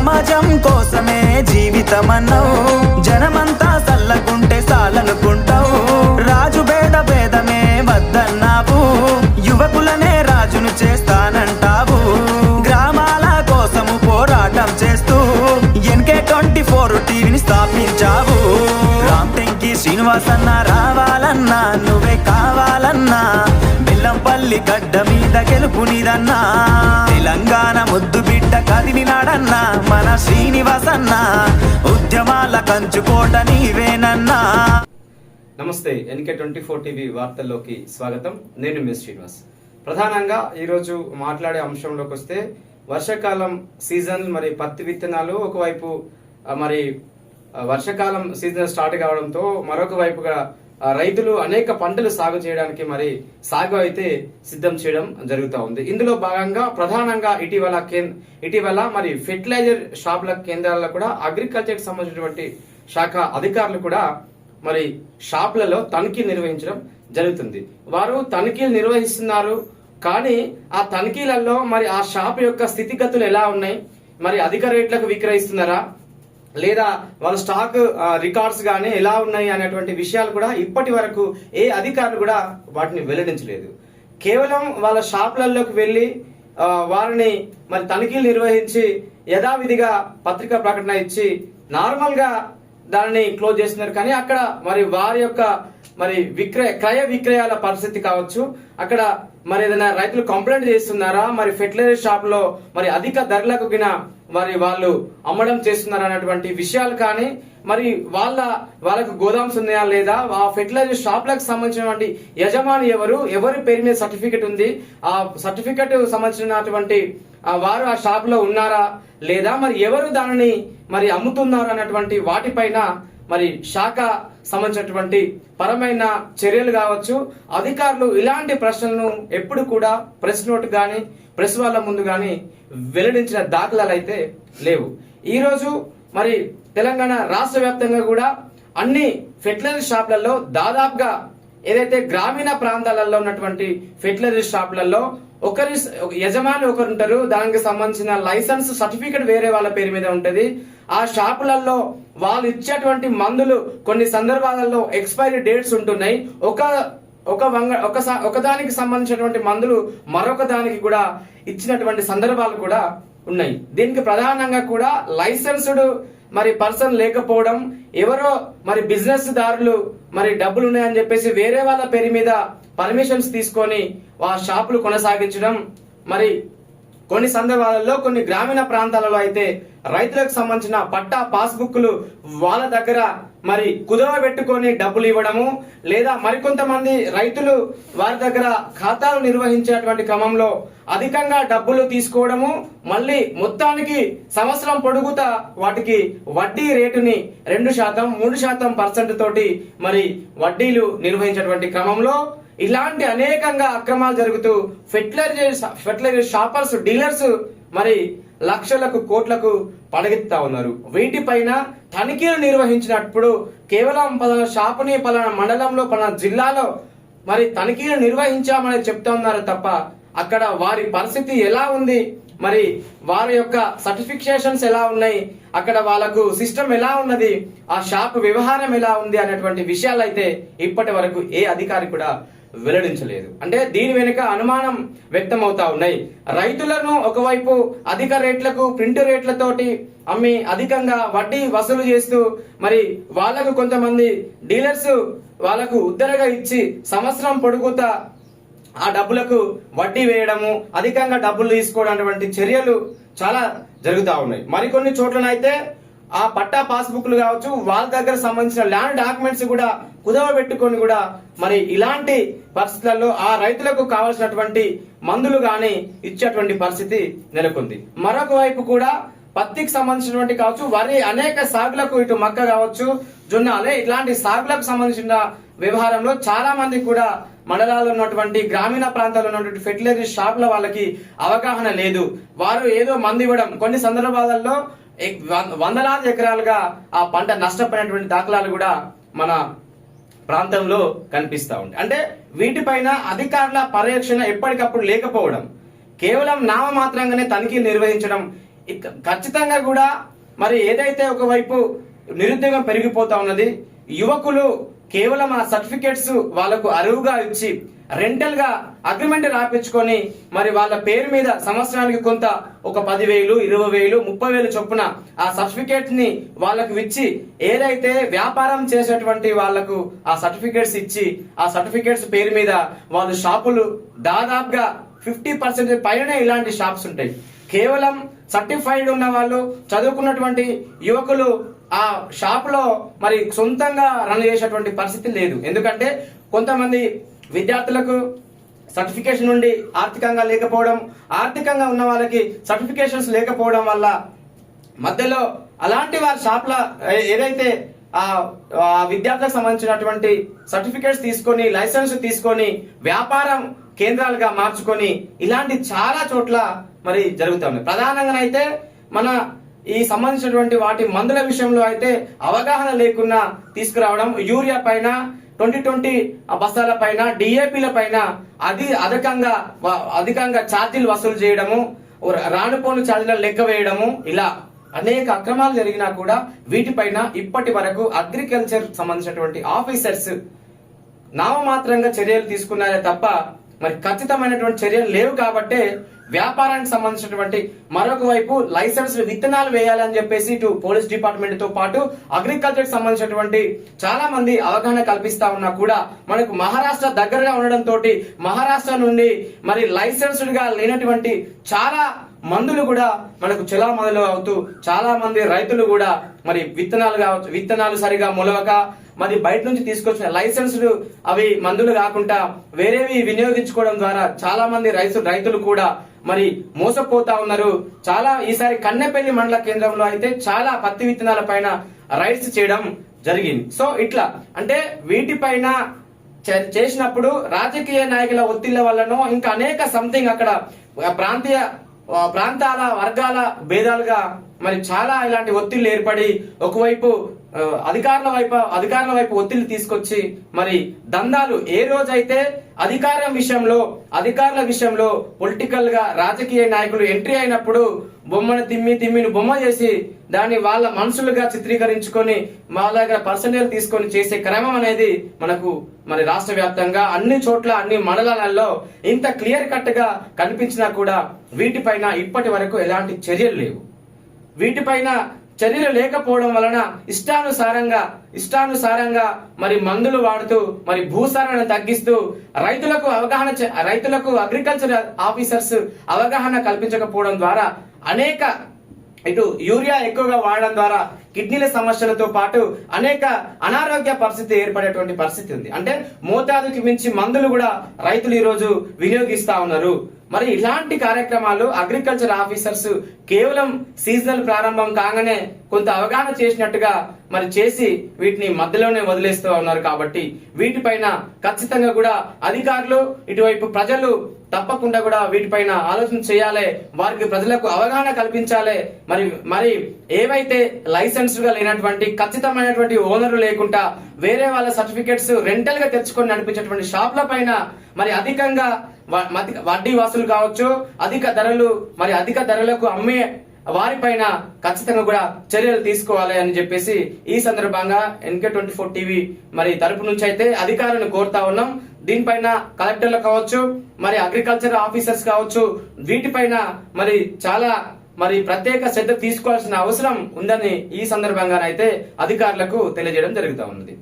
సమాజం కోసమే జీవితమన్నావు, జనమంతా సల్లగుంటే సాలనుకుంటావు. రాజు భేదమే వద్దన్నావు, యువకులనే రాజును చేస్తానంటావు. గ్రామాల కోసము పోరాటం చేస్తూ NK24 టీవీని స్థాపించావు. రామ్టెంకి శ్రీనివాసన్న రావాలన్నా నువ్వే కావాలన్నా, బెల్లంపల్లి గడ్డ మీద గెలుపు నీదన్నా. తెలంగాణ ముద్దు బిడ్డ కదిలినాడన్నా మన శ్రీనివాసన్న, ఉద్యమాల కంచుకోట నీవేనన్నా. నమస్తే, NK24 టీవీ వార్తల్లోకి స్వాగతం. నేను మిస్ శ్రీనివాస్. ప్రధానంగా ఈరోజు మాట్లాడే అంశంలోకి వస్తే, వర్షాకాలం సీజన్ మరి పత్తి విత్తనాలు ఒకవైపు, మరి వర్షాకాలం సీజన్ స్టార్ట్ కావడంతో మరొక వైపుగా రైతులు అనేక పంటలు సాగు చేయడానికి మరి సాగు అయితే సిద్ధం చేయడం జరుగుతూ ఉంది. ఇందులో భాగంగా ప్రధానంగా ఇటీవల మరి ఫెర్టిలైజర్ షాపుల కేంద్రాల్లో కూడా అగ్రికల్చర్ కి సంబంధించినటువంటి శాఖ అధికారులు కూడా మరి షాపులలో తనిఖీలు నిర్వహించడం జరుగుతుంది. వారు తనిఖీలు నిర్వహిస్తున్నారు, కానీ ఆ తనిఖీలలో మరి ఆ షాప్ యొక్క స్థితిగతులు ఎలా ఉన్నాయి, మరి అధిక రేట్లకు విక్రయిస్తున్నారా లేదా వాళ్ళ స్టాక్ రికార్డ్స్ గానీ ఎలా ఉన్నాయి అనేటువంటి విషయాలు కూడా ఇప్పటి వరకు ఏ అధికారులు కూడా వాటిని వెల్లడించలేదు. కేవలం వాళ్ళ షాపులలోకి వెళ్లి వారిని మరి తనిఖీలు నిర్వహించి యథావిధిగా పత్రికా ప్రకటన ఇచ్చి నార్మల్ గా దానిని క్లోజ్ చేస్తున్నారు. కానీ అక్కడ మరి వారి యొక్క మరి క్రయ విక్రయాల పరిస్థితి కావచ్చు, అక్కడ మరి ఏదైనా రైతులు కంప్లైంట్ చేస్తున్నారా, మరి ఫెర్టిలైజర్ షాప్ లో మరి అధిక ధరలకు గిన మరి వాళ్ళు అమ్మడం చేస్తున్నారా అనేటువంటి విషయాలు కానీ, మరి వాళ్ళకు గోదామ్స్ ఉన్నాయా లేదా, ఆ ఫెర్టిలైజర్ షాప్లకు సంబంధించినటువంటి యజమాని ఎవరి పేరు మీద సర్టిఫికెట్ ఉంది, ఆ సర్టిఫికెట్ సంబంధించినటువంటి వారు ఆ షాప్ లో ఉన్నారా లేదా, మరి ఎవరు దానిని మరి అమ్ముతున్నారు అన్నటువంటి వాటిపైన మరి శాఖ సంబంధించినటువంటి పరమైన చర్యలు కావచ్చు. అధికారులు ఇలాంటి ప్రశ్నలను ఎప్పుడు కూడా ప్రెస్ నోట్ గాని ప్రెస్ వాళ్ళ ముందు గాని వెల్లడించిన దాఖలాలు అయితే లేవు. ఈ రోజు మరి తెలంగాణ రాష్ట్ర వ్యాప్తంగా కూడా అన్ని ఫెర్టిలైజర్ షాపులలో దాదాపుగా ఏదైతే గ్రామీణ ప్రాంతాలలో ఉన్నటువంటి ఫెర్టిలైజర్ షాపులలో యజమాని ఒకరు ఉంటారు, దానికి సంబంధించిన లైసెన్స్ సర్టిఫికెట్ వేరే వాళ్ళ పేరు మీద ఉంటది. ఆ షాపులలో వాళ్ళు ఇచ్చేటువంటి మందులు కొన్ని సందర్భాలలో ఎక్స్పైరీ డేట్స్ ఉంటున్నాయి. ఒకదానికి సంబంధించినటువంటి మందులు మరొక దానికి కూడా ఇచ్చినటువంటి సందర్భాలు కూడా ఉన్నాయి. దీనికి ప్రధానంగా కూడా లైసెన్స్డ్ మరి పర్సన్ లేకపోవడం, ఎవరో మరి బిజినెస్ దారులు మరి డబ్బులు ఉన్నాయని చెప్పేసి వేరే వాళ్ళ పేరు మీద పర్మిషన్స్ తీసుకొని ఆ షాపులు కొనసాగించడం, మరి కొన్ని సందర్భాలలో కొన్ని గ్రామీణ ప్రాంతాలలో అయితే రైతులకు సంబంధించిన పట్టా పాస్బుక్లు వాళ్ళ దగ్గర మరి కుదవ పెట్టుకొని డబ్బులు ఇవ్వడము, లేదా మరికొంతమంది రైతులు వారి దగ్గర ఖాతాలు నిర్వహించేటువంటి క్రమంలో అధికంగా డబ్బులు తీసుకోవడము, మళ్ళీ మొత్తానికి సంవత్సరం పొడుగుతా వాటికి వడ్డీ రేటుని 2%, 3% తోటి మరి వడ్డీలు నిర్వహించేటువంటి క్రమంలో ఇలాంటి అనేకంగా అక్రమాలు జరుగుతూ ఫెర్టిలైజర్ షాపర్స్, డీలర్స్ మరి లక్షలకు కోట్లకు పడగెత్తా ఉన్నారు. వీటిపైన తనిఖీలు నిర్వహించినప్పుడు కేవలం పలానా షాపుని పలానా మండలంలో పలానా జిల్లాలో మరి తనిఖీలు నిర్వహించామని చెప్తా ఉన్నారు తప్ప అక్కడ వారి పరిస్థితి ఎలా ఉంది, మరి వారి యొక్క సర్టిఫికేషన్స్ ఎలా ఉన్నాయి, అక్కడ వాళ్ళకు సిస్టమ్ ఎలా ఉన్నది, ఆ షాప్ వ్యవహారం ఎలా ఉంది అనేటువంటి విషయాలు అయితే ఇప్పటి వరకు ఏ అధికారి కూడా వెల్లడించలేదు. అంటే దీని వెనుక అనుమానం వ్యక్తం అవుతా ఉన్నాయి. రైతులను ఒకవైపు అధిక రేట్లకు ప్రింట్ రేట్లతోటి అమ్మి అధికంగా వడ్డీ వసూలు చేస్తూ మరి వాళ్లకు కొంతమంది డీలర్స్ వాళ్లకు ఉద్దరగా ఇచ్చి సంవత్సరం పొడుగుతా ఆ డబ్బులకు వడ్డీ వేయడము, అధికంగా డబ్బులు తీసుకోవడం అటువంటి చర్యలు చాలా జరుగుతూ ఉన్నాయి. మరికొన్ని చోట్లనైతే ఆ పట్టా పాస్బుక్లు కావచ్చు, వాళ్ళ దగ్గర సంబంధించిన ల్యాండ్ డాక్యుమెంట్స్ కూడా కుదవ పెట్టుకొని కూడా మరి ఇలాంటి పరిస్థితులలో ఆ రైతులకు కావాల్సినటువంటి మందులు గాని ఇచ్చేటువంటి పరిస్థితి నెలకొంది. మరొక వైపు కూడా పత్తికి సంబంధించినటువంటి కావచ్చు, వరి అనేక సాగులకు, ఇటు మక్క కావచ్చు, జొన్నలే ఇట్లాంటి సాగులకు సంబంధించిన వ్యవహారంలో చాలా మంది కూడా మండలాల్లో ఉన్నటువంటి గ్రామీణ ప్రాంతాల్లో ఉన్నటువంటి ఫెర్టిలైజర్ షాపుల వాళ్ళకి అవగాహన లేదు. వారు ఏదో మందు ఇవ్వడం, కొన్ని సందర్భాలలో వందలాది ఎకరాలుగా ఆ పంట నష్టపోయినటువంటి దాఖలాలు కూడా మన ప్రాంతంలో కనిపిస్తా ఉంటాయి. అంటే వీటిపైన అధికారుల పర్యవేక్షణ ఎప్పటికప్పుడు లేకపోవడం, కేవలం నామమాత్రంగానే తనిఖీలు నిర్వహించడం, ఖచ్చితంగా కూడా మరి ఏదైతే ఒకవైపు నిరుద్యోగం పెరిగిపోతా ఉన్నది, యువకులు కేవలం ఆ సర్టిఫికేట్స్ వాళ్ళకు అరువుగా ఇచ్చి రెంటల్ గా అగ్రిమెంట్ రాపించుకొని మరి వాళ్ళ పేరు మీద సంవత్సరానికి కొంత ఒక 10,000, 20,000, 30,000 చొప్పున ఆ సర్టిఫికేట్ ని వాళ్ళకు ఇచ్చి ఏదైతే వ్యాపారం చేసేటువంటి వాళ్లకు ఆ సర్టిఫికేట్స్ ఇచ్చి ఆ సర్టిఫికేట్స్ పేరు మీద వాళ్ళు షాపులు దాదాపుగా 50% పైన ఇలాంటి షాప్స్ ఉంటాయి. కేవలం సర్టిఫైడ్ ఉన్న వాళ్ళు చదువుకున్నటువంటి యువకులు ఆ షాప్ లో మరి సొంతంగా రన్ చేసేటువంటి పరిస్థితి లేదు. ఎందుకంటే కొంతమంది విద్యార్థులకు సర్టిఫికేషన్ నుండి ఆర్థికంగా లేకపోవడం, ఆర్థికంగా ఉన్న వాళ్ళకి సర్టిఫికేషన్స్ లేకపోవడం వల్ల మధ్యలో అలాంటి వారి షాప్ల ఏదైతే ఆ విద్యార్థులకు సంబంధించినటువంటి సర్టిఫికేట్స్ తీసుకొని లైసెన్స్ తీసుకొని వ్యాపారం కేంద్రాలుగా మార్చుకొని ఇలాంటి చాలా చోట్ల మరి జరుగుతుంది. ప్రధానంగానైతే మన ఈ సంబంధించినటువంటి వాటి మందుల విషయంలో అయితే అవగాహన లేకుండా తీసుకురావడం, యూరియా పైన 2020 బస్తాల పైన డిఏపీల పైన అధికంగా ఛార్జీలు వసూలు చేయడము, రానుపోను ఛార్జీలను లెక్క వేయడము, ఇలా అనేక అక్రమాలు జరిగినా కూడా వీటిపైన ఇప్పటి వరకు అగ్రికల్చర్ సంబంధించినటువంటి ఆఫీసర్స్ నామమాత్రంగా చర్యలు తీసుకున్నారే తప్ప మరి ఖచ్చితమైనటువంటి చర్యలు లేవు. కాబట్టే వ్యాపారానికి సంబంధించినటువంటి మరొక వైపు లైసెన్స్ విత్తనాలు వేయాలని చెప్పేసి ఇటు పోలీస్ డిపార్ట్మెంట్ తో పాటు అగ్రికల్చర్ సంబంధించినటువంటి చాలా మంది అవగాహన కల్పిస్తా ఉన్నా కూడా మనకు మహారాష్ట్ర దగ్గరగా ఉండడంతో మహారాష్ట్ర నుండి మరి లైసెన్స్డ్ గా లేనటువంటి చాలా మందులు కూడా మనకు చెలామణులు అవుతూ చాలా మంది రైతులు కూడా మరి విత్తనాలు సరిగా మొలవక మరి బయట నుంచి తీసుకొచ్చిన లైసెన్స్డ్ అవి మందులు కాకుండా వేరేవి వినియోగించుకోవడం ద్వారా చాలా మంది రైతులు కూడా మరి మోసపోతా ఉన్నారు. చాలా ఈసారి కన్నెపల్లి మండల కేంద్రంలో అయితే చాలా పత్తి విత్తనాల పైన రైడ్స్ చేయడం జరిగింది. సో ఇట్లా అంటే వీటిపైన చేసినప్పుడు రాజకీయ నాయకుల ఒత్తిళ్ల వల్లనో ఇంకా అనేక సంథింగ్ అక్కడ ప్రాంతాల వర్గాల భేదాలుగా మరి చాలా ఇలాంటి ఒత్తిళ్లు ఏర్పడి ఒకవైపు అధికారుల వైపు ఒత్తిళ్లు తీసుకొచ్చి మరి దందాలు ఏ రోజైతే అధికారుల విషయంలో పొలిటికల్ గా రాజకీయ నాయకులు ఎంట్రీ అయినప్పుడు తిమ్మిని బొమ్మ చేసి దాన్ని వాళ్ళ మనుషులుగా చిత్రీకరించుకొని వాళ్ళ దగ్గర పర్సనల్ తీసుకొని చేసే క్రమం అనేది మనకు మరి రాష్ట్ర వ్యాప్తంగా అన్ని చోట్ల అన్ని మండలాలలో ఇంత క్లియర్ కట్ గా కనిపించినా కూడా వీటిపైన ఇప్పటి వరకు ఎలాంటి చర్యలు లేవు. వీటిపైన చర్యలు లేకపోవడం వలన ఇష్టానుసారంగా మరి మందులు వాడుతూ మరి భూసారాన్ని తగ్గిస్తూ రైతులకు అగ్రికల్చర్ ఆఫీసర్స్ అవగాహన కల్పించకపోవడం ద్వారా అనేక ఇటు యూరియా ఎక్కువగా వాడడం ద్వారా కిడ్నీల సమస్యలతో పాటు అనేక అనారోగ్య పరిస్థితి ఏర్పడేటువంటి పరిస్థితి ఉంది. అంటే మోతాదుకి మించి మందులు కూడా రైతులు ఈ రోజు వినియోగిస్తా ఉన్నారు. మరి ఇలాంటి కార్యక్రమాలు అగ్రికల్చర్ ఆఫీసర్స్ కేవలం సీజనల్ ప్రారంభం కాగానే కొంత అవగాహన చేసినట్టుగా మరి చేసి వీటిని మధ్యలోనే వదిలేస్తూ ఉన్నారు. కాబట్టి వీటిపైన ఖచ్చితంగా కూడా అధికారులు ఇటువైపు ప్రజలు తప్పకుండా కూడా వీటిపైన ఆలోచన చేయాలి. వారికి ప్రజలకు అవగాహన కల్పించాలి. మరి ఏవైతే లైసెన్స్ గా లేనటువంటి ఖచ్చితమైనటువంటి ఓనర్లు లేకుండా వేరే వాళ్ళ సర్టిఫికెట్స్ రెంటల్ గా తెచ్చుకొని నడిపించేటువంటి షాప్ల పైన మరి అధికంగా వడ్డీ వసూలు కావచ్చు, అధిక ధరలకు అమ్మే వారిపైన ఖచ్చితంగా కూడా చర్యలు తీసుకోవాలి అని చెప్పేసి ఈ సందర్భంగా NK24 టీవీ మరి తరపు నుంచి అయితే అధికారులను కోరుతా ఉన్నాం. దీనిపైన కలెక్టర్లు కావచ్చు, మరి అగ్రికల్చర్ ఆఫీసర్స్ కావచ్చు, వీటిపైన మరి చాలా ప్రత్యేక శ్రద్ధ తీసుకోవాల్సిన అవసరం ఉందని ఈ సందర్భంగా అయితే అధికారులకు తెలియజేయడం జరుగుతూ ఉన్నది.